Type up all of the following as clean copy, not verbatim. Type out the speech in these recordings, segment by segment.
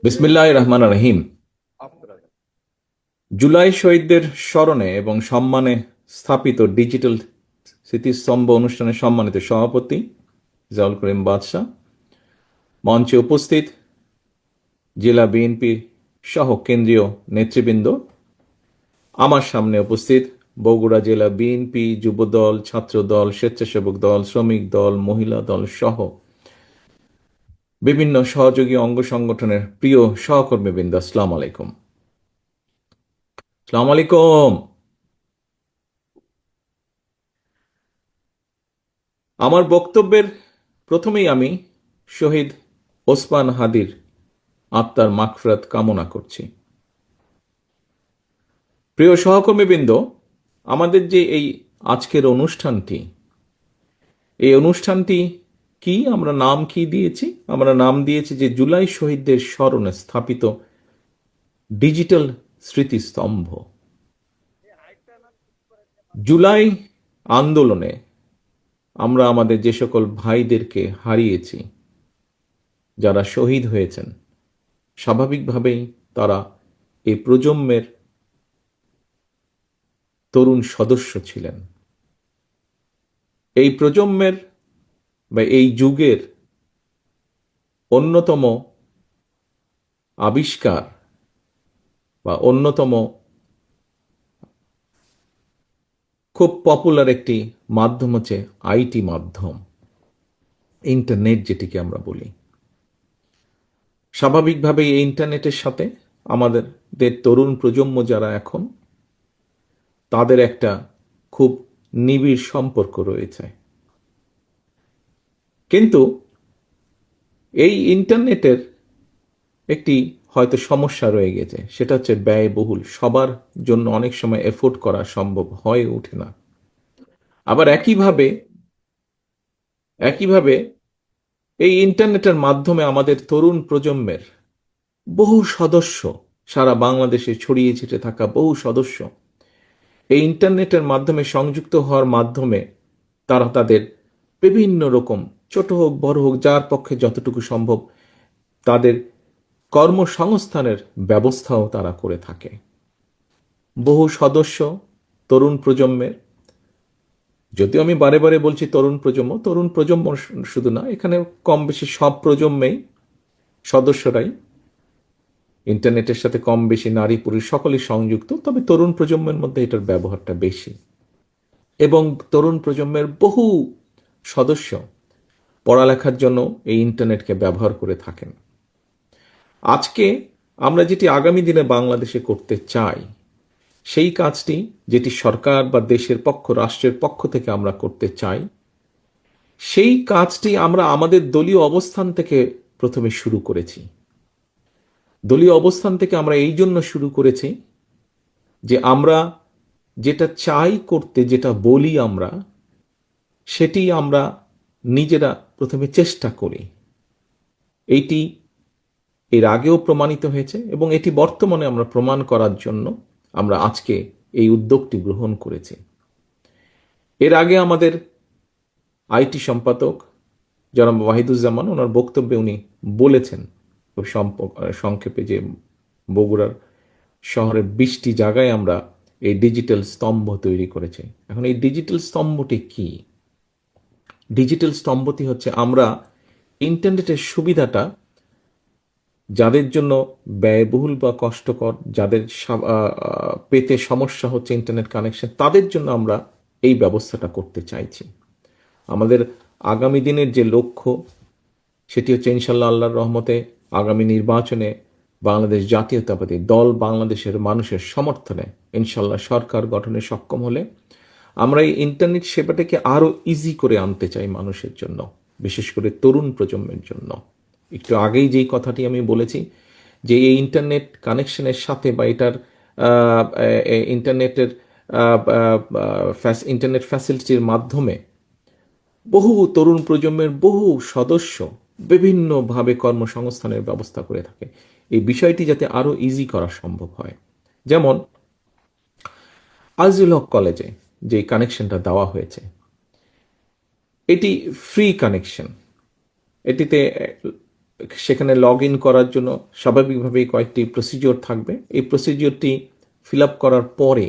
বিসমিল্লাহির রহমানির রহিম। জুলাই শহীদদের স্মরণে এবং সম্মানে স্থাপিত ডিজিটাল স্মৃতিস্তম্ভ অনুষ্ঠানের সম্মানিত সভাপতি জাউল করিম বাদশাহ, মঞ্চে উপস্থিত জেলা বিএনপি সহ কেন্দ্রীয় নেতৃবৃন্দ, আমার সামনে উপস্থিত বগুড়া জেলা বিএনপি যুবদল, ছাত্রদল, স্বেচ্ছাসেবক দল, শ্রমিক দল, মহিলা দল সহ বিভিন্ন সহযোগী অঙ্গ সংগঠনের প্রিয় সহকর্মীবৃন্দ, আসসালামু আলাইকুম। আসসালামু আলাইকুম। আমার বক্তব্যের প্রথমেই আমি শহীদ ওসমান হাদির আত্মার মাগফিরাত কামনা করছি। প্রিয় সহকর্মীবৃন্দ, আমাদের যে এই আজকের অনুষ্ঠানটি, এই অনুষ্ঠানটি কি আমরা নাম কি দিয়েছি? আমরা নাম দিয়েছি যে জুলাই শহীদদের স্মরণে স্থাপিত ডিজিটাল স্মৃতিস্তম্ভ। জুলাই আন্দোলনে আমরা আমাদের যে সকল ভাইদেরকে হারিয়েছি, যারা শহীদ হয়েছেন, স্বাভাবিকভাবেই তারা এই প্রজন্মের তরুণ সদস্য ছিলেন। এই প্রজন্মের বা এই যুগের অন্যতম আবিষ্কার বা অন্যতম খুব পপুলার একটি মাধ্যম হচ্ছে আইটি মাধ্যম, ইন্টারনেট যেটিকে আমরা বলি। স্বাভাবিকভাবেই এই ইন্টারনেটের সাথে আমাদের তরুণ প্রজন্ম যারা এখন, তাদের একটা খুব নিবিড় সম্পর্ক রয়েছে। কিন্তু এই ইন্টারনেটের একটি হয়তো সমস্যা রয়ে গেছে, সেটা হচ্ছে ব্যয়বহুল। সবার জন্য অনেক সময় এফোর্ড করা সম্ভব হয়ে ওঠে না। আবার একইভাবে একইভাবে এই ইন্টারনেটের মাধ্যমে আমাদের তরুণ প্রজন্মের বহু সদস্য, সারা বাংলাদেশে ছড়িয়ে ছিটে থাকা বহু সদস্য এই ইন্টারনেটের মাধ্যমে সংযুক্ত হওয়ার মাধ্যমে তারা তাদের বিভিন্ন রকম, ছোট হোক বড় হোক, যার পক্ষে যতটুকু সম্ভব, তাদের কর্মসংস্থানের ব্যবস্থাও তারা করে থাকে। বহু সদস্য তরুণ প্রজন্মের, যদিও আমি বারে বারে বলছি তরুণ প্রজন্ম শুধু না, এখানে কম বেশি সব প্রজন্মেই সদস্যরাই ইন্টারনেটের সাথে কম বেশি নারী পুরুষ সকলেই সংযুক্ত, তবে তরুণ প্রজন্মের মধ্যে এটার ব্যবহারটা বেশি। এবং তরুণ প্রজন্মের বহু সদস্য পড়ালেখার জন্য এই ইন্টারনেটকে ব্যবহার করে থাকেন। আজকে আমরা যেটি আগামী দিনে বাংলাদেশে করতে চাই, সেই কাজটি যেটি সরকার বা দেশের পক্ষ, রাষ্ট্রের পক্ষ থেকে আমরা করতে চাই, সেই কাজটি আমরা আমাদের দলীয় অবস্থান থেকে প্রথমে শুরু করেছি। দলীয় অবস্থান থেকে আমরা এই জন্য শুরু করেছি যে আমরা যেটা চাই করতে, যেটা বলি আমরা, সেটি আমরা নিজেরা প্রথমে চেষ্টা করি। এইটি এর আগেও প্রমাণিত হয়েছে এবং এটি বর্তমানে আমরা প্রমাণ করার জন্য আমরা আজকে এই উদ্যোগটি গ্রহণ করেছি। এর আগে আমাদের আইটি সম্পাদক জনাব ওয়াহিদুজ্জামান, ওনার বক্তব্যে উনি বলেছেন খুব সংক্ষেপে যে বগুড়ার শহরের 20টি জায়গায় আমরা এই ডিজিটাল স্তম্ভ তৈরি করেছি। এখন এই ডিজিটাল স্তম্ভটি কি? ডিজিটাল স্তম্ভটি হচ্ছে আমরা ইন্টারনেটের সুবিধাটা যাদের জন্য ব্যয়বহুল বা কষ্টকর, যাদের পেতে সমস্যা হচ্ছে ইন্টারনেট কানেকশন, তাদের জন্য আমরা এই ব্যবস্থাটা করতে চাইছি। আমাদের আগামী দিনের যে লক্ষ্য, সেটি হচ্ছে ইনশাল্লাহ আল্লাহর রহমতে আগামী নির্বাচনে বাংলাদেশ জাতীয়তাবাদী দল বাংলাদেশের মানুষের সমর্থনে ইনশাল্লাহ সরকার গঠনে সক্ষম হলে আমরা এই ইন্টারনেট সেবাটাকে আরো ইজি করে আনতে চাই মানুষের জন্য, বিশেষ করে তরুণ প্রজন্মের জন্য। একটু আগেই যেই কথাটি আমি বলেছি যে এই ইন্টারনেট কানেকশনের সাথে বা এটার ইন্টারনেটের ইন্টারনেট ফ্যাসিলিটির মাধ্যমে বহু তরুণ প্রজন্মের বহু সদস্য বিভিন্নভাবে কর্মসংস্থানের ব্যবস্থা করে থাকে। এই বিষয়টি যাতে আরো ইজি করা সম্ভব হয়, যেমন আজিজুল হক কলেজে যে কানেকশনটা দেওয়া হয়েছে, এটি ফ্রি কানেকশন। এটিতে সেখানে লগ ইন করার জন্য স্বাভাবিকভাবেই কয়েকটি প্রসিডিওর থাকবে। এই প্রসিডিওরটি ফিল আপ করার পরে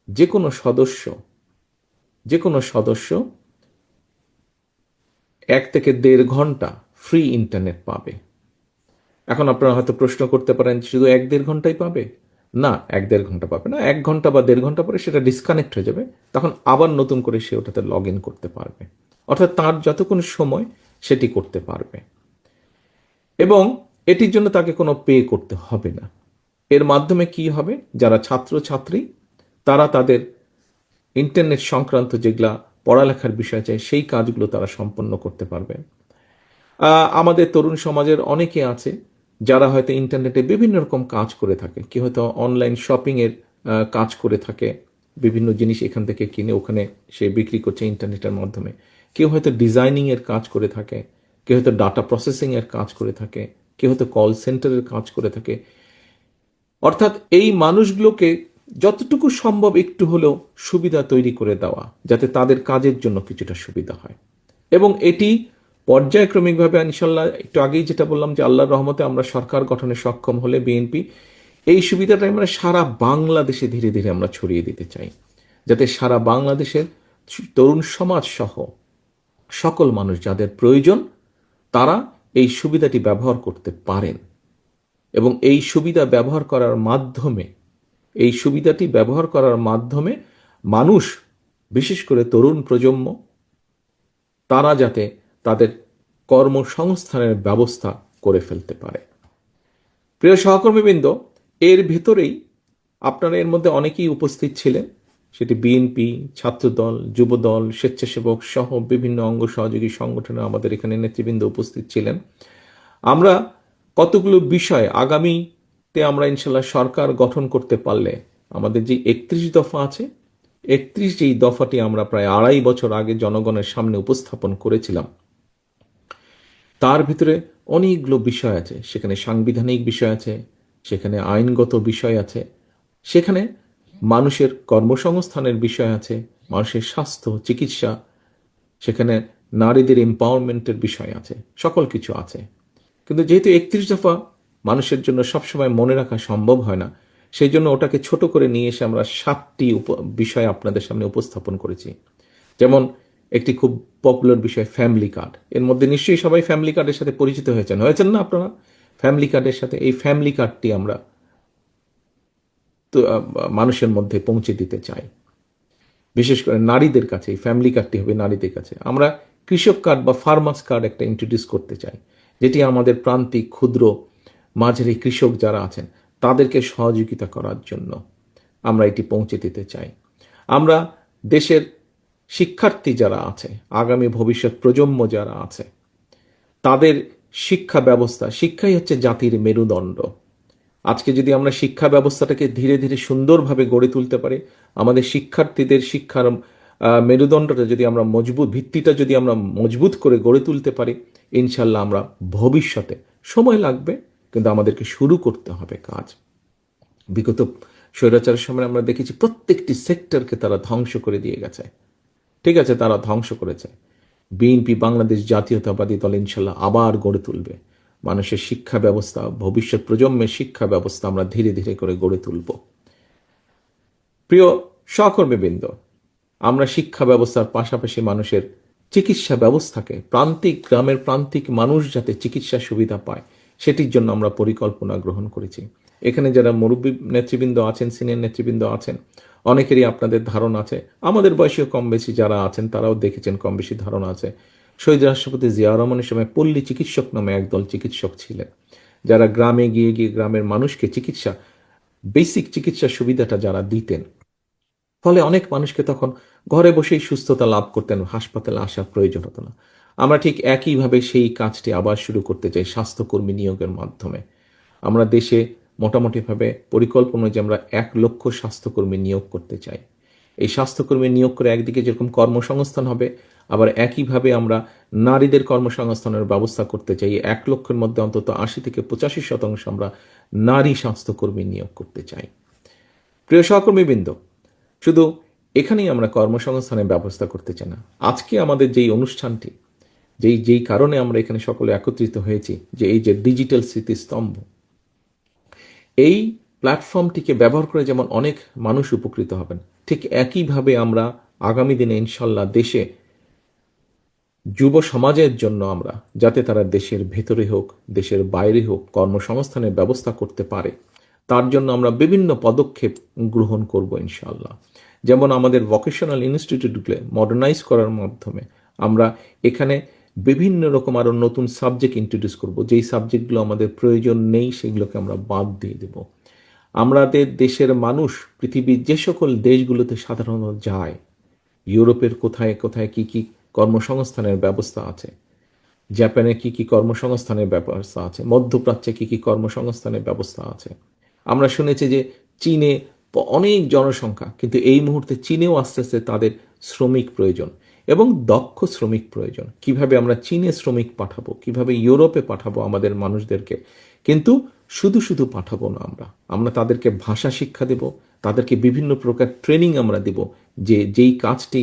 যে কোনো সদস্য যে কোনো সদস্য 1 থেকে 1.5 ঘন্টা ফ্রি ইন্টারনেট পাবে। এখন আপনারা হয়তো প্রশ্ন করতে পারেন, শুধু 1-1.5 ঘন্টাই পাবে? না, 1-1.5 ঘন্টা পাবে না। 1 ঘন্টা বা 1.5 ঘন্টা পরে সেটা ডিসকানেক্ট হয়ে যাবে, তখন আবার নতুন করে সে ওটাতে লগ ইন করতে পারবে। অর্থাৎ তার যতক্ষণ সময় সেটি করতে পারবে, এবং এটির জন্য তাকে কোনো পে করতে হবে না। এর মাধ্যমে কি হবে, যারা ছাত্রছাত্রী তারা তাদের ইন্টারনেট সংক্রান্ত যেগুলা পড়ালেখার বিষয় চাই সেই কাজগুলো তারা সম্পন্ন করতে পারবে। আমাদের তরুণ সমাজের অনেকে আছে যারা হয়তো ইন্টারনেটে বিভিন্ন রকম কাজ করে থাকে। কি হয়তো অনলাইন শপিংয়ের কাজ করে থাকে, বিভিন্ন জিনিস এখান থেকে কিনে ওখানে সে বিক্রি করছে ইন্টারনেটের মাধ্যমে। কেউ হয়তো ডিজাইনিংয়ের কাজ করে থাকে, কেউ হয়তো ডাটা প্রসেসিংয়ের কাজ করে থাকে, কেউ হয়তো কল সেন্টারের কাজ করে থাকে। অর্থাৎ এই মানুষগুলোকে যতটুকু সম্ভব একটু হলেও সুবিধা তৈরি করে দেওয়া, যাতে তাদের কাজের জন্য কিছুটা সুবিধা হয়। এবং এটি পর্যায়ক্রমিকভাবে ইনশাল্লাহ, একটু আগেই যেটা বললাম যে আল্লাহর রহমতে আমরা সরকার গঠনে সক্ষম হলে বিএনপি এই সুবিধাটা আমরা সারা বাংলাদেশে ধীরে ধীরে আমরা ছড়িয়ে দিতে চাই, যাতে সারা বাংলাদেশের তরুণ সমাজ সহ সকল মানুষ যাদের প্রয়োজন তারা এই সুবিধাটি ব্যবহার করতে পারেন। এবং এই সুবিধা ব্যবহার করার মাধ্যমে এই সুবিধাটি ব্যবহার করার মাধ্যমে মানুষ, বিশেষ করে তরুণ প্রজন্ম, তারা যাতে তাদের কর্মসংস্থানের ব্যবস্থা করে ফেলতে পারে। প্রিয় সহকর্মীবৃন্দ, এর ভেতরেই আপনারা এর মধ্যে অনেকেই উপস্থিত ছিলেন, সেটি বিএনপি, ছাত্রদল, যুবদল, স্বেচ্ছাসেবক সহ বিভিন্ন অঙ্গ সহযোগী সংগঠনে আমাদের এখানে নেতৃবৃন্দ উপস্থিত ছিলেন। আমরা কতগুলো বিষয় আগামীতে আমরা ইনশাল্লাহ সরকার গঠন করতে পারলে আমাদের যে 31 দফা আছে, 31 যেই দফাটি আমরা প্রায় 2.5 বছর আগে জনগণের সামনে উপস্থাপন করেছিলাম, তার ভিতরে অনেকগুলো বিষয় আছে। সেখানে সাংবিধানিক বিষয় আছে, সেখানে আইনগত বিষয় আছে, সেখানে মানুষের কর্মসংস্থানের বিষয় আছে, মানুষের স্বাস্থ্য চিকিৎসা, সেখানে নারীদের এম্পাওয়ারমেন্টের বিষয় আছে, সকল কিছু আছে। কিন্তু যেহেতু 31 দফা মানুষের জন্য সবসময় মনে রাখা সম্ভব হয় না, সেই জন্য ওটাকে ছোট করে নিয়ে এসে আমরা 7টি বিষয় আপনাদের সামনে উপস্থাপন করেছি। যেমন একটি খুব পপুলার বিষয় ফ্যামিলি কার্ড। এর মধ্যে নিশ্চয়ই সবাই ফ্যামিলি কার্ডের সাথে পরিচিত হয়েছেন না আপনারা? ফ্যামিলি কার্ডের সাথে এই ফ্যামিলি কার্ডটি আমরা তো মানুষের মধ্যে পৌঁছে দিতে চাই, বিশেষ করে নারীদের কাছে। এই ফ্যামিলি কার্ডটি হবে নারীদের কাছে। আমরা কৃষক কার্ড বা ফার্মার্স কার্ড একটা ইন্ট্রোডিউস করতে চাই, যেটি আমাদের প্রান্তিক ক্ষুদ্র মাঝারি কৃষক যারা আছেন তাদেরকে সহযোগিতা করার জন্য আমরা এটি পৌঁছে দিতে চাই। আমরা দেশের শিক্ষার্থী যারা আছে, আগামী ভবিষ্যৎ প্রজন্ম যারা আছে, তাদের শিক্ষা ব্যবস্থা, শিক্ষাই হচ্ছে জাতির মেরুদণ্ড। আজকে যদি আমরা শিক্ষা ব্যবস্থাটাকে ধীরে ধীরে সুন্দরভাবে গড়ে তুলতে পারি, আমাদের শিক্ষার্থীদের শিক্ষার মেরুদণ্ডটা যদি আমরা মজবুত, ভিত্তিটা যদি আমরা মজবুত করে গড়ে তুলতে পারি, ইনশাল্লাহ আমরা ভবিষ্যতে, সময় লাগবে কিন্তু আমাদেরকে শুরু করতে হবে কাজ। বিগত স্বৈরাচারের সময় আমরা দেখেছি প্রত্যেকটি সেক্টরকে তারা ধ্বংস করে দিয়ে গেছে। ঠিক আছে, তারা ধ্বংস করেছে। বিএনপি বাংলাদেশ জাতীয়তাবাদী দল ইনশাল্লাহ আবার গড়ে তুলবে মানুষের শিক্ষা ব্যবস্থা, ভবিষ্যৎ প্রজন্মের শিক্ষা ব্যবস্থা আমরা ধীরে ধীরে করে গড়ে তুলব। প্রিয় সহকর্মীবৃন্দ, আমরা শিক্ষা ব্যবস্থার পাশাপাশি মানুষের চিকিৎসা ব্যবস্থাকে, প্রান্তিক গ্রামের প্রান্তিক মানুষ যাতে চিকিৎসা সুবিধা পায় সেটির জন্য আমরা পরিকল্পনা গ্রহণ করেছি। এখানে যারা মুরব্বী নেতৃবৃন্দ আছেন, সিনিয়র নেতৃবৃন্দ আছেন, অনেকেরই আপনাদের ধারণা আছে, আমাদের বয়সীয় কম বেশি যারা আছেন তারাও দেখেছেন, কম বেশি ধারণা আছে। শহীদ রাষ্ট্রপতি জিয়া রহমানের সময় পল্লী চিকিৎসক নামে একদল চিকিৎসক ছিলেন, যারা গ্রামে গিয়ে গিয়ে গ্রামের মানুষকে চিকিৎসা, বেসিক চিকিৎসা সুবিধাটা যারা দিতেন, ফলে অনেক মানুষকে তখন ঘরে বসেই সুস্থতা লাভ করতেন, হাসপাতালে আসার প্রয়োজন হতো না। আমরা ঠিক একইভাবে সেই কাজটি আবার শুরু করতে চাই স্বাস্থ্যকর্মী নিয়োগের মাধ্যমে। আমরা দেশে মোটামুটিভাবে পরিকল্পনা যে আমরা 1 লক্ষ স্বাস্থ্যকর্মী নিয়োগ করতে চাই। এই স্বাস্থ্যকর্মী নিয়োগ করে একদিকে যেরকম কর্মসংস্থান হবে, আবার একইভাবে আমরা নারীদের কর্মসংস্থানের ব্যবস্থা করতে চাই। 1 লক্ষের মধ্যে অন্তত 80-85% আমরা নারী স্বাস্থ্যকর্মী নিয়োগ করতে চাই। প্রিয় সহকর্মীবৃন্দ, শুধু এখানেই আমরা কর্মসংস্থানের ব্যবস্থা করতে চাই না। আজকে আমাদের যেই অনুষ্ঠানটি, যেই কারণে আমরা এখানে সকলে একত্রিত হয়েছি, যে এই যে ডিজিটাল স্মৃতিস্তম্ভ, এই প্ল্যাটফর্মটিকে ব্যবহার করে যেমন অনেক মানুষ উপকৃত হবেন, ঠিক একইভাবে আমরা আগামী দিনে ইনশাল্লাহ দেশে যুব সমাজের জন্য আমরা, যাতে তারা দেশের ভেতরে হোক দেশের বাইরে হোক কর্মসংস্থানের ব্যবস্থা করতে পারে, তার জন্য আমরা বিভিন্ন পদক্ষেপ গ্রহণ করব ইনশাল্লাহ। যেমন আমাদের ভোকেশনাল ইনস্টিটিউটগুলো মডার্নাইজ করার মাধ্যমে আমরা এখানে বিভিন্ন রকম আরও নতুন সাবজেক্ট ইন্ট্রোডিউস করব, যেই সাবজেক্টগুলো আমাদের প্রয়োজন নেই সেগুলোকে আমরা বাদ দিয়ে দেব। আমাদের দেশের মানুষ পৃথিবীর যে সকল দেশগুলোতে সাধারণত যায়, ইউরোপের কোথায় কোথায় কি কি কর্মসংস্থানের ব্যবস্থা আছে, জাপানে কি কি কর্মসংস্থানের ব্যবস্থা আছে, মধ্যপ্রাচ্যে কি কি কর্মসংস্থানের ব্যবস্থা আছে। আমরা শুনেছি যে চীনে অনেক জনসংখ্যা, কিন্তু এই মুহূর্তে চীনেও আস্তে আস্তে তাদের শ্রমিক প্রয়োজন এবং দক্ষ শ্রমিক প্রয়োজন। কিভাবে আমরা চীনে শ্রমিক পাঠাবো, কিভাবে ইউরোপে পাঠাবো আমাদের মানুষদেরকে, কিন্তু শুধু শুধু পাঠাবো না, আমরা তাদেরকে ভাষা শিক্ষা দেব, তাদেরকে বিভিন্ন প্রকার ট্রেনিং আমরা দেব, যেই কাজটি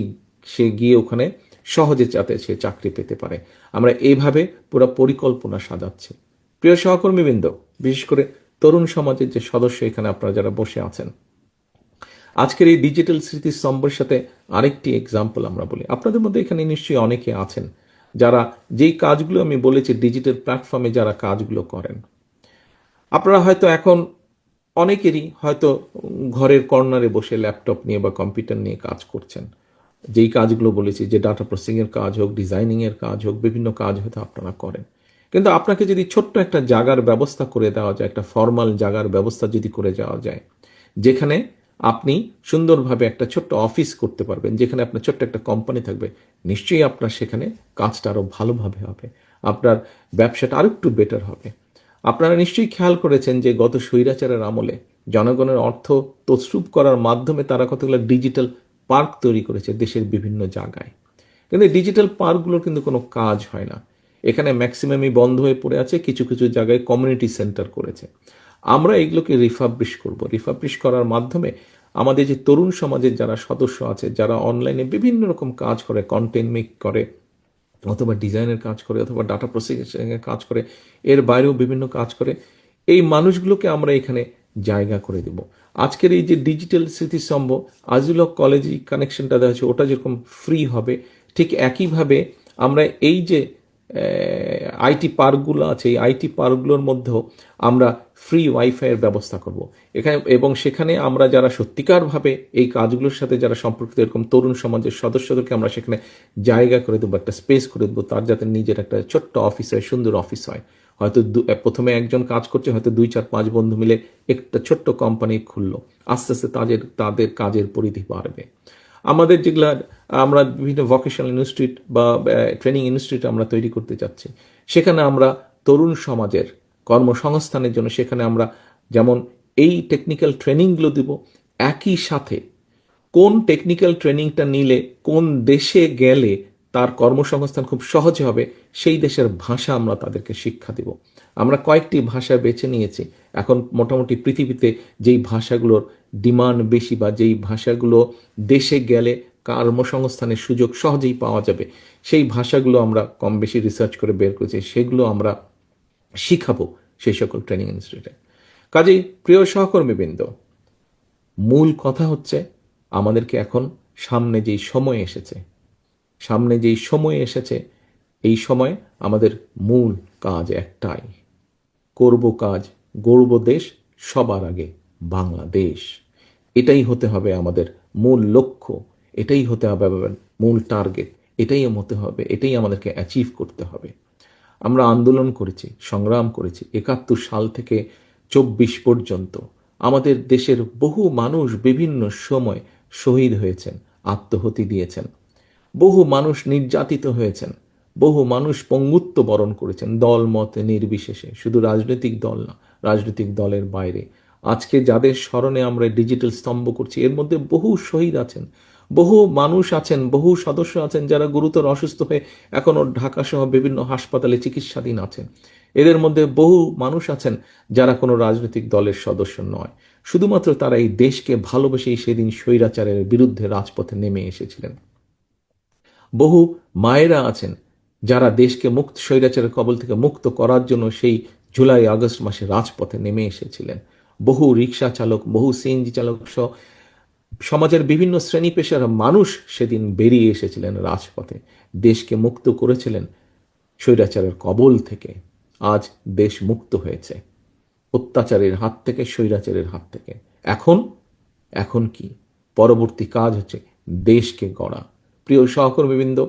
সে গিয়ে ওখানে সহজে যাতে সে চাকরি পেতে পারে। আমরা এইভাবে পুরো পরিকল্পনা সাজাচ্ছি। প্রিয় সহকর্মীবৃন্দ, বিশেষ করে তরুণ সমাজের যে সদস্য এখানে আপনারা যারা বসে আছেন, আজকের এই ডিজিটাল স্মৃতিস্তম্ভের সাথে আরেকটি এক্সাম্পল আমরা বলি। আপনাদের মধ্যে এখানে নিশ্চয়ই অনেকে আছেন যারা যেই কাজগুলো আমি বলেছি ডিজিটাল প্ল্যাটফর্মে যারা কাজগুলো করেন। আপনারা হয়তো এখন অনেকেরই হয়তো ঘরের কর্নারে বসে ল্যাপটপ নিয়ে বা কম্পিউটার নিয়ে কাজ করছেন। যেই কাজগুলো বলেছি, যে ডাটা প্রসেসিংয়ের কাজ হোক, ডিজাইনিংয়ের কাজ হোক, বিভিন্ন কাজ হয়তো আপনারা করেন। কিন্তু আপনাকে যদি ছোট্ট একটা জায়গার ব্যবস্থা করে দেওয়া যায়, একটা ফর্মাল জায়গার ব্যবস্থা যদি করে যাওয়া যায়, যেখানে আপনি সুন্দরভাবে একটা ছোট্ট অফিস করতে পারবেন, যেখানে আপনার ছোট্ট একটা কোম্পানি থাকবে, নিশ্চয়ই আপনার সেখানে কাজটা আরও ভালোভাবে হবে, আপনার ব্যবসাটা আরও একটু বেটার হবে। আপনারা নিশ্চয়ই খেয়াল করেছেন যে গত স্বৈরাচারের আমলে জনগণের অর্থ তছরূপ করার মাধ্যমে তারা কতগুলো ডিজিটাল পার্ক তৈরি করেছে দেশের বিভিন্ন জায়গায়। কিন্তু ডিজিটাল পার্কগুলোর কিন্তু কোনো কাজ হয় না, এখানে ম্যাক্সিমামই বন্ধ হয়ে পড়ে আছে। কিছু কিছু জায়গায় কমিউনিটি সেন্টার করেছে। আমরা এগুলোকে রিফাবলিশ করব। রিফাবলিশ করার মাধ্যমে আমাদের যে তরুণ সমাজের যারা সদস্য আছে, যারা অনলাইনে বিভিন্ন রকম কাজ করে, কন্টেন্ট মেক করে, অথবা ডিজাইনের কাজ করে, অথবা ডাটা প্রসেসিংয়ের কাজ করে, এর বাইরেও বিভিন্ন কাজ করে, এই মানুষগুলোকে আমরা এখানে জায়গা করে দেব। আজকের এই যে ডিজিটাল স্মৃতিস্তম্ভ আজিল কলেজ কানেকশনটা দেওয়া হচ্ছে, ওটা যেরকম ফ্রি হবে, ঠিক একইভাবে আমরা এই যে আইটি পার্কগুলো আছে, এই আইটি পার্কগুলোর মধ্যেও আমরা ফ্রি ওয়াইফাইয়ের ব্যবস্থা করব এখানে, এবং সেখানে আমরা যারা সত্যিকারভাবে এই কাজগুলোর সাথে যারা সম্পর্কিত এরকম তরুণ সমাজের সদস্যদেরকে আমরা সেখানে জায়গা করে দেবো, একটা স্পেস করে দেবো, তার যাতে নিজের একটা ছোট্ট অফিস হয়, সুন্দর অফিস হয়। হয়তো প্রথমে একজন কাজ করছে, হয়তো 2, 4, 5 বন্ধু মিলে একটা ছোট্ট কোম্পানি খুললো, আস্তে আস্তে তাদের কাজের পরিধি বাড়বে। আমাদের যেগুলা আমরা বিভিন্ন ভোকেশনাল ইনস্টিটিউট বা ট্রেনিং ইনস্টিটিউট আমরা তৈরি করতে চাচ্ছি, সেখানে আমরা তরুণ সমাজের কর্মসংস্থানের জন্য সেখানে আমরা যেমন এই টেকনিক্যাল ট্রেনিংগুলো দিব, একই সাথে কোন টেকনিক্যাল ট্রেনিংটা নিলে কোন দেশে গেলে তার কর্মসংস্থান খুব সহজে হবে, সেই দেশের ভাষা আমরা তাদেরকে শিক্ষা দেব। আমরা কয়েকটি ভাষা বেছে নিয়েছি। এখন মোটামুটি পৃথিবীতে যেই ভাষাগুলোর ডিমান্ড বেশি, বা যেই ভাষাগুলো দেশে গেলে কর্মসংস্থানের সুযোগ সহজেই পাওয়া যাবে, সেই ভাষাগুলো আমরা কম বেশি রিসার্চ করে বের করেছি, সেগুলো আমরা শিখাবো সেই সকল ট্রেনিং ইনস্টিটিউটে। কাজেই প্রিয় সহকর্মীবৃন্দ, মূল কথা হচ্ছে আমাদেরকে এখন সামনে যেই সময় এসেছে, এই সময় আমাদের মূল কাজ একটাই, করব কাজ, গড়ব দেশ, সবার আগে বাংলাদেশ। এটাই হতে হবে আমাদের মূল লক্ষ্য, এটাই হতে হবে আমাদের মূল টার্গেট, এটাই আমাদেরকে অ্যাচিভ করতে হবে। আমরা আন্দোলন করেছি, সংগ্রাম করেছি 71 সাল থেকে 24 পর্যন্ত। আমাদের দেশের বহু মানুষ বিভিন্ন সময় শহীদ হয়েছেন, আত্মহতি দিয়েছেন, বহু মানুষ নির্যাতিত হয়েছেন, বহু মানুষ পঙ্গুত্ব বরণ করেছেন, দল মত নির্বিশেষে, শুধু রাজনৈতিক দল না, রাজনৈতিক দলের বাইরে। আজকে যাদের স্মরণে আমরা ডিজিটাল স্তম্ভ করছি, এর মধ্যে বহু শহীদ আছেন, বহু মানুষ আছেন, বহু সদস্য আছেন যারা গুরুতর অসুস্থ হয়ে এখনও ঢাকা সহ বিভিন্ন হাসপাতালে চিকিৎসাধীন আছেন। এদের মধ্যে বহু মানুষ আছেন যারা কোনো রাজনৈতিক দলের সদস্য নয়, শুধুমাত্র তারা এই দেশকে ভালোবেসেই সেদিন স্বৈরাচারের বিরুদ্ধে রাজপথে নেমে এসেছিলেন। বহু মায়েরা আছেন যারা দেশকে মুক্ত স্বৈরাচারের কবল থেকে মুক্ত করার জন্য সেই জুলাই আগস্ট মাসে রাজপথে নেমে এসেছিলেন। বহু রিক্সা চালক, বহু সিএনজি চালক সহ সমাজের বিভিন্ন শ্রেণী পেশার মানুষ সেদিন বেরিয়ে এসেছিলেন রাজপথে, দেশকে মুক্ত করেছিলেন স্বৈরাচারের কবল থেকে। আজ দেশ মুক্ত হয়েছে অত্যাচারের হাত থেকে, স্বৈরাচারের হাত থেকে। এখন এখন কি পরবর্তী কাজ হচ্ছে দেশকে গড়া। প্রিয় সহকর্মীবৃন্দ,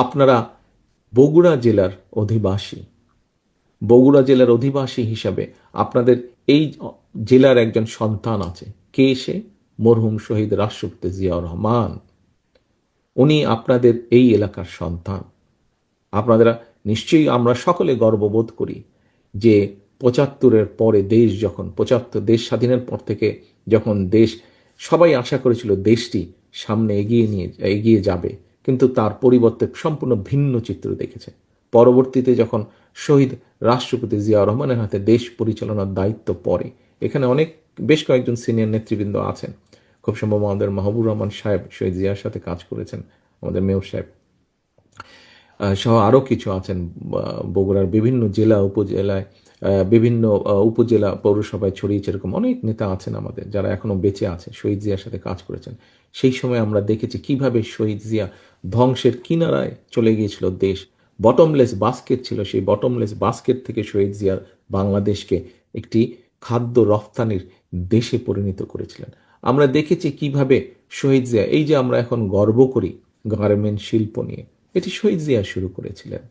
আপনারা বগুড়া জেলার অধিবাসী। বগুড়া জেলার অধিবাসী হিসাবে আপনাদের এই জেলার একজন সন্তান আছে। কে সে? মরহুম শহীদ রাষ্ট্রপতি জিয়াউর রহমান। উনি আপনাদের এই এলাকার সন্তান। আপনারা নিশ্চয়ই, আমরা সকলে গর্ববোধ করি যে ৭৫-এর পরে দেশ যখন ৭৫ দেশ স্বাধীনের পর থেকে যখন দেশ, সবাই আশা করেছিল দেশটি সামনে এগিয়ে যাবে, কিন্তু তার পরিবর্তে সম্পূর্ণ ভিন্ন চিত্র দেখেছে। পরবর্তীতে যখন শহীদ রাষ্ট্রপতি জিয়াউর রহমানের হাতে দেশ পরিচালনার দায়িত্ব পড়ে, এখানে বেশ কয়েকজন সিনিয়র নেতৃবৃন্দ আছেন। খুব সম্ভব আমাদের মাহবুবুর রহমান সাহেব শহীদ জিয়ার সাথে কাজ করেছেন, আমাদের মেয়র সাহেব সহ আরও কিছু আছেন। বগুড়ার বিভিন্ন জেলা উপজেলায়, বিভিন্ন উপজেলা পৌরসভায় ছড়িয়েছে এরকম অনেক নেতা আছেন আমাদের, যারা এখনো বেঁচে আছে, শহীদ জিয়ার সাথে কাজ করেছেন। সেই সময় আমরা দেখেছি কিভাবে শহীদ জিয়া ধ্বংসের কিনারায় চলে গিয়েছিল দেশ। বটমলেস বাস্কেট ছিল, সেই বটমলেস বাস্কেট থেকে শহীদ জিয়ার বাংলাদেশকে একটি খাদ্য রফতানির দেশে পরিণত করেছিলেন। আমরা দেখেছি কিভাবে শহীদ জিয়া, এই যে আমরা এখন গর্ব করি গার্মেন্ট শিল্প নিয়ে, এটি শহীদ জিয়া শুরু করেছিলেন।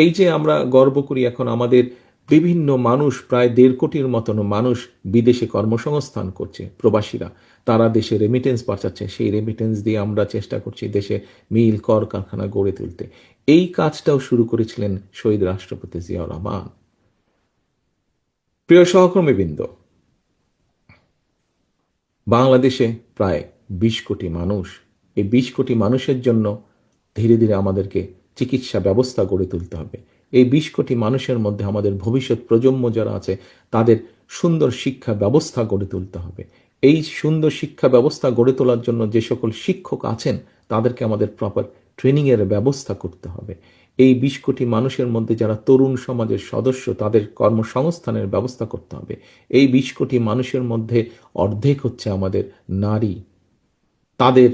এই যে আমরা গর্ব করি এখন আমাদের বিভিন্ন মানুষ, প্রায় ১.৫ কোটির মতন মানুষ বিদেশে কর্মসংস্থান করছে, প্রবাসীরা, তারা দেশে রেমিটেন্স পাঠাচ্ছে, সেই রেমিটেন্স দিয়ে আমরা চেষ্টা করছি দেশে মিল কর কারখানা গড়ে তুলতে। এই কাজটাও শুরু করেছিলেন শহীদ রাষ্ট্রপতি জিয়াউর রহমান। প্রিয় সহকর্মীবৃন্দ, বাংলাদেশে প্রায় ২০ কোটি মানুষ। এই ২০ কোটি মানুষের জন্য ধীরে ধীরে আমাদেরকে চিকিৎসা ব্যবস্থা গড়ে তুলতে হবে। এই ২০ কোটি মানুষের মধ্যে আমাদের ভবিষ্যৎ প্রজন্ম যারা আছে তাদের সুন্দর শিক্ষা ব্যবস্থা গড়ে তুলতে হবে। এই সুন্দর শিক্ষা ব্যবস্থা গড়ে তোলার জন্য যে সকল শিক্ষক আছেন তাদেরকে আমাদের প্রপার ট্রেনিংয়ের ব্যবস্থা করতে হবে। এই ২০ কোটি মানুষের মধ্যে যারা তরুণ সমাজের সদস্য তাদের কর্মসংস্থানের ব্যবস্থা করতে হবে। এই ২০ কোটি মানুষের মধ্যে অর্ধেক হচ্ছে আমাদের নারী। তাদের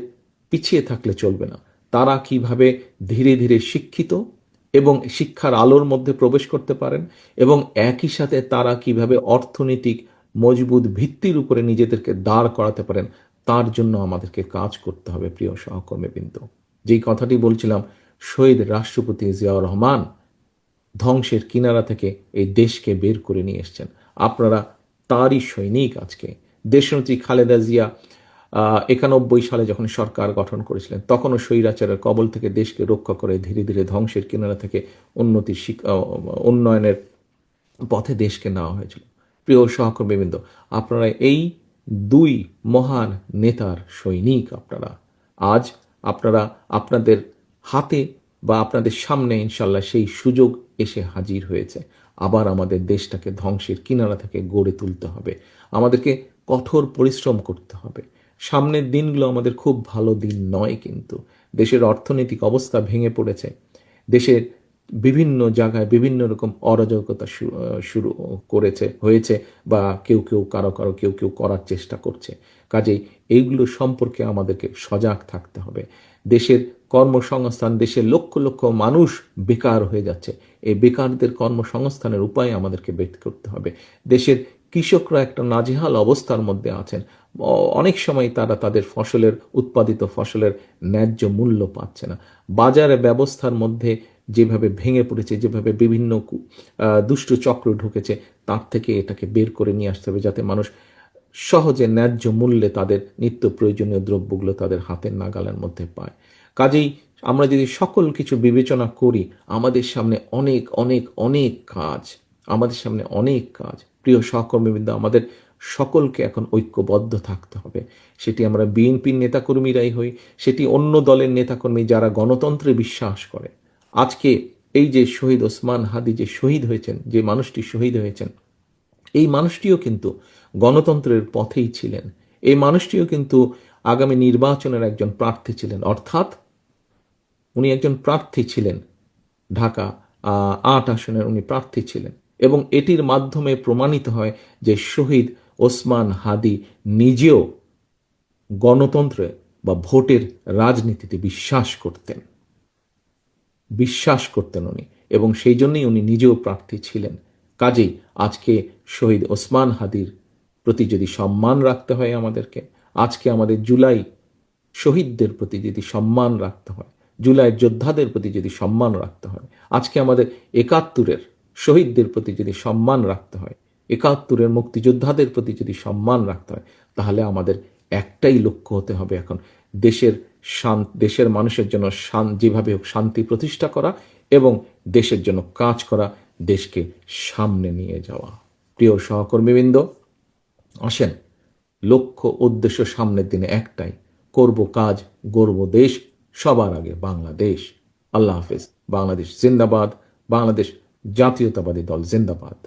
পিছিয়ে থাকলে চলবে না। তারা কিভাবে ধীরে ধীরে শিক্ষিত এবং শিক্ষার আলোর মধ্যে প্রবেশ করতে পারেন, এবং একই সাথে তারা কিভাবে অর্থনৈতিক মজবুত ভিত্তির উপরে নিজেদেরকে দাঁড় করাতে পারেন, তার জন্য আমাদেরকে কাজ করতে হবে। প্রিয় সহকর্মীবৃন্দ, যেই কথাটি বলছিলাম, শহীদ রাষ্ট্রপতি জিয়াউর রহমান ধ্বংসের কিনারা থেকে এই দেশকে বের করে নিয়ে এসছেন। আপনারা তারই সৈনিক। আজকে দেশনেত্রী খালেদা জিয়া ৯১ সালে যখন সরকার গঠন করেছিলেন তখনও স্বৈরাচারের কবল থেকে দেশকে রক্ষা করে ধীরে ধীরে ধ্বংসের কিনারা থেকে উন্নয়নের পথে দেশকে নেওয়া হয়েছিল। প্রিয় সহকর্মীবৃন্দ, আপনারা এই দুই মহান নেতার সৈনিক। আপনারা আজ আপনাদের হাতে বা আপনাদের সামনে ইনশাল্লাহ সেই সুযোগ এসে হাজির হয়েছে। আবার আমাদের দেশটাকে ধ্বংসের কিনারা থেকে গড়ে তুলতে হবে। আমাদেরকে কঠোর পরিশ্রম করতে হবে। সামনের দিনগুলো আমাদের খুব ভালো দিন নয়, কিন্তু দেশের অর্থনৈতিক অবস্থা ভেঙে পড়েছে। দেশের বিভিন্ন জায়গায় বিভিন্ন রকম অরাজকতা শুরু হয়েছে, বা কেউ কেউ করার চেষ্টা করছে। কাজেই এইগুলো সম্পর্কে আমাদেরকে সজাগ থাকতে হবে। দেশের কর্মসংস্থান, দেশের লক্ষ লক্ষ মানুষ বেকার হয়ে যাচ্ছে। এই বেকারদের কর্মসংস্থানের উপায় আমাদেরকে বের করতে হবে। দেশের কৃষকরা একটা নাজেহাল অবস্থার মধ্যে আছেন। অনেক সময় তারা তাদের উৎপাদিত ফসলের ন্যায্য মূল্য পাচ্ছে না। বাজার ব্যবস্থার মধ্যে যেভাবে ভেঙে পড়েছে, যেভাবে বিভিন্ন দুষ্ট চক্র ঢুকেছে, তার থেকে এটাকে বের করে নিয়ে আসতে হবে, যাতে মানুষ সহজে ন্যায্য মূল্যে তাদের নিত্য প্রয়োজনীয় দ্রব্যগুলো তাদের হাতের নাগালের মধ্যে পায়। কাজেই আমরা যদি সকল কিছু বিবেচনা করি, আমাদের সামনে অনেক অনেক অনেক কাজ, আমাদের সামনে অনেক কাজ। প্রিয় সহকর্মীবৃন্দ, আমাদের সকলকে এখন ঐক্যবদ্ধ থাকতে হবে। সেটি আমরা বিএনপির নেতাকর্মীরাই হই, সেটি অন্য দলের নেতাকর্মী যারা গণতন্ত্রে বিশ্বাস করে। আজকে এই যে শহীদ ওসমান হাদি যে শহীদ হয়েছেন, যে মানুষটি শহীদ হয়েছেন, এই মানুষটিও কিন্তু গণতন্ত্রের পথেই ছিলেন। এই মানুষটিও কিন্তু আগামী নির্বাচনের একজন প্রার্থী ছিলেন, অর্থাৎ উনি একজন প্রার্থী ছিলেন ঢাকা ৮ আসনের উনি প্রার্থী ছিলেন, এবং এটির মাধ্যমে প্রমাণিত হয় যে শহীদ ওসমান হাদি নিজেও গণতন্ত্রে বা ভোটের রাজনীতিতে বিশ্বাস করতেন উনি, এবং সেই জন্যই উনি নিজেও প্রার্থী ছিলেন। কাজেই আজকে শহীদ ওসমান হাদির প্রতি যদি সম্মান রাখতে হয় আমাদেরকে, আজকে আমাদের জুলাই শহীদদের প্রতি যদি সম্মান রাখতে হয়, জুলাইয়ের যোদ্ধাদের প্রতি যদি সম্মান রাখতে হয়, আজকে আমাদের একাত্তরের শহীদদের প্রতি যদি সম্মান রাখতে হয়, একাত্তরের মুক্তিযোদ্ধাদের প্রতি যদি সম্মান রাখতে হয়, তাহলে আমাদের একটাই লক্ষ্য হতে হবে এখন, দেশের দেশের মানুষের জন্য যেভাবে হোক শান্তি প্রতিষ্ঠা করা এবং দেশের জন্য কাজ করা, দেশকে সামনে নিয়ে যাওয়া। প্রিয় সহকর্মীবৃন্দ, আসেন, লক্ষ্য উদ্দেশ্য সামনের দিনে একটাই, করব কাজ, গড়ব দেশ, সবার আগে বাংলাদেশ। আল্লাহ হাফেজ। বাংলাদেশ জিন্দাবাদ। বাংলাদেশ জাতীয়তাবাদী দল জিন্দাবাদ।